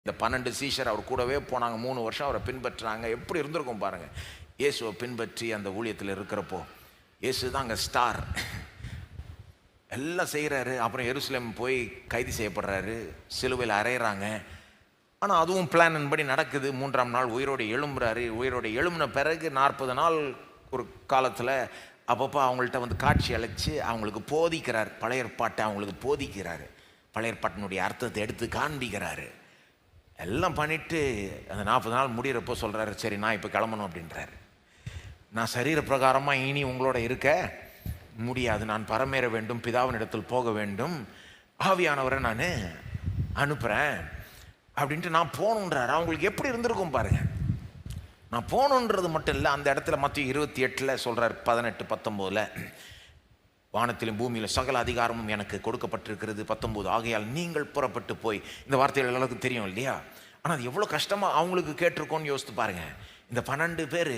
இந்த 12 சீஷர் அவர் கூடவே போனாங்க, 3 வருஷம் அவரை பின்பற்றுறாங்க. எப்படி இருந்திருக்கும் பாருங்கள். இயேசுவை பின்பற்றி அந்த ஊழியத்தில் இருக்கிறப்போ இயேசு தான் அங்கே ஸ்டார், எல்லாம் செய்கிறாரு. அப்புறம் எருசலேம் போய் கைது செய்யப்படுறாரு, சிலுவையில் அறையிறாங்க. ஆனால் அதுவும் பிளான் படி நடக்குது. 3ஆம் நாள் உயிரோடு எழும்புறாரு. உயிரோடு எழும்பின பிறகு 40 நாள் ஒரு காலத்தில் அப்பப்போ அவங்கள்ட்ட வந்து காட்சி அழைச்சி அவங்களுக்கு போதிக்கிறார். பழைய ஏற்பாட்டை அவங்களுக்கு போதிக்கிறாரு, பழைய ஏற்பாட்டினுடைய அர்த்தத்தை எடுத்து காண்பிக்கிறாரு. எல்லாம் பண்ணிவிட்டு அந்த 40 நாள் முடிகிறப்போ சொல்கிறாரு, சரி நான் இப்போ கிளம்பணும் அப்படின்றாரு. நான் சரீர பிரகாரமாக இனி உங்களோட இருக்க முடியாது, நான் பரமேற வேண்டும், பிதாவின் இடத்தில் போக வேண்டும், ஆவியானவரை நான் அனுப்புகிறேன் அப்படின்ட்டு நான் போகணுன்றாரு. அவங்களுக்கு எப்படி இருந்திருக்கும் பாருங்க. நான் போகணுன்றது மட்டும் இல்லை, அந்த இடத்துல மத்திய 28 சொல்கிறார், 18-19 வானத்திலும் பூமியில் சகல அதிகாரமும் எனக்கு கொடுக்கப்பட்டிருக்கிறது. 19 ஆகையால் நீங்கள் புறப்பட்டு போய், இந்த வார்த்தைகள் எல்லாருக்கும் தெரியும் இல்லையா? ஆனால் அது எவ்வளோ கஷ்டமாக அவங்களுக்கு கேட்டிருக்கோன்னு யோசித்து பாருங்கள். இந்த 12 பேர்,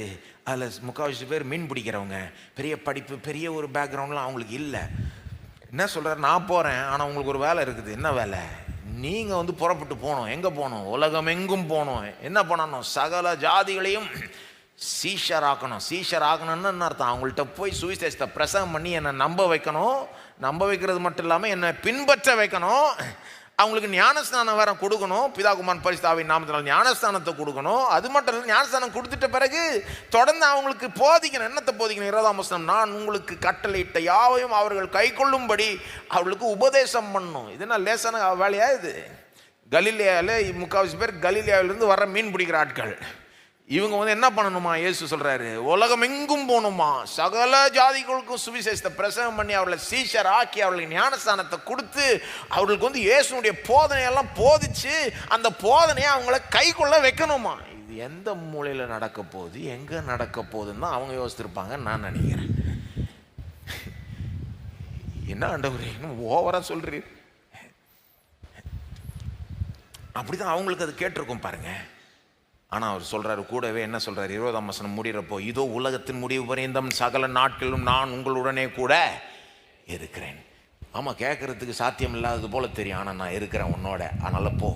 அதில் 3/4 பேர் மீன் பிடிக்கிறவங்க, பெரிய படிப்பு பெரிய ஒரு பேக்ரவுண்ட்லாம் அவங்களுக்கு இல்லை. என்ன சொல்கிறார், நான் போகிறேன், ஆனால் உங்களுக்கு ஒரு வேலை இருக்குது. என்ன வேலை? நீங்கள் வந்து புறப்பட்டு போகணும். எங்கே போகணும்? உலகம் எங்கும் போகணும். என்ன பண்ணணும்? சகல ஜாதிகளையும் சீஷர் ஆக்கணும். சீஷர் ஆக்கணும்னு என்ன அர்த்தம்? அவங்கள்ட்ட போய் சுவிசேஷத்தை பிரசங்கம் பண்ணி என்னை நம்ப வைக்கணும். நம்ப வைக்கிறது மட்டும் இல்லாமல் என்னை பின்பற்ற வைக்கணும். அவங்களுக்கு ஞானஸ்தானம் வேற கொடுக்கணும். பிதா குமாரன் பரிசுத்த ஆவியின் நாமத்தினால் ஞானஸ்தானத்தை கொடுக்கணும். அது மட்டும் இல்லை, ஞானஸ்தானம் கொடுத்துட்ட பிறகு தொடர்ந்து அவங்களுக்கு போதிக்கணும். என்னத்தை போதிக்கணும்? 20ஆம் வசனம், நான் உங்களுக்கு கட்டளையிட்ட யாவையும் அவர்கள் கை கொள்ளும்படி அவர்களுக்கு உபதேசம் பண்ணணும். இது என்ன லேசான வேலையா? இது கலிலேயாவில் 3/4 பேர் கலிலேயாவிலிருந்து வர மீன் பிடிக்கிற ஆட்கள். இவங்க வந்து என்ன பண்ணணுமா? இயேசு சொல்றாரு, உலகம் எங்கும் போகணுமா, சகல ஜாதிகளுக்கும் சுவிசேஷத்தை பிரசங்கம் பண்ணி அவர்களை சீஷர் ஆக்கி அவர்களுக்கு ஞானஸ்தானத்தை கொடுத்து அவர்களுக்கு வந்து இயேசுனுடைய போதனையெல்லாம் போதிச்சு அந்த போதனையை அவங்கள கை கொள்ள வைக்கணுமா. இது எந்த மூலையில் நடக்க போகுது, எங்கே நடக்க போகுதுன்னு தான் அவங்க யோசிச்சிருப்பாங்கன்னு நான் நினைக்கிறேன். என்ன ஆண்டவரே ஓவரா சொல்றீர்? அப்படிதான் அவங்களுக்கு அது கேட்டிருக்கும் பாருங்க. ஆனால் அவர் சொல்கிறாரு, கூடவே என்ன சொல்கிறார்? 20ஆம் வசனம் முடிகிறப்போ, இதோ உலகத்தின் முடிவு பரியந்தம் சகல நாட்களிலும் நான் உங்களுடனே கூட இருக்கிறேன். ஆமாம், கேட்குறதுக்கு சாத்தியம் இல்லாதது போல தெரியும், ஆனால் நான் இருக்கிறேன் உன்னோட. அதனால் போ.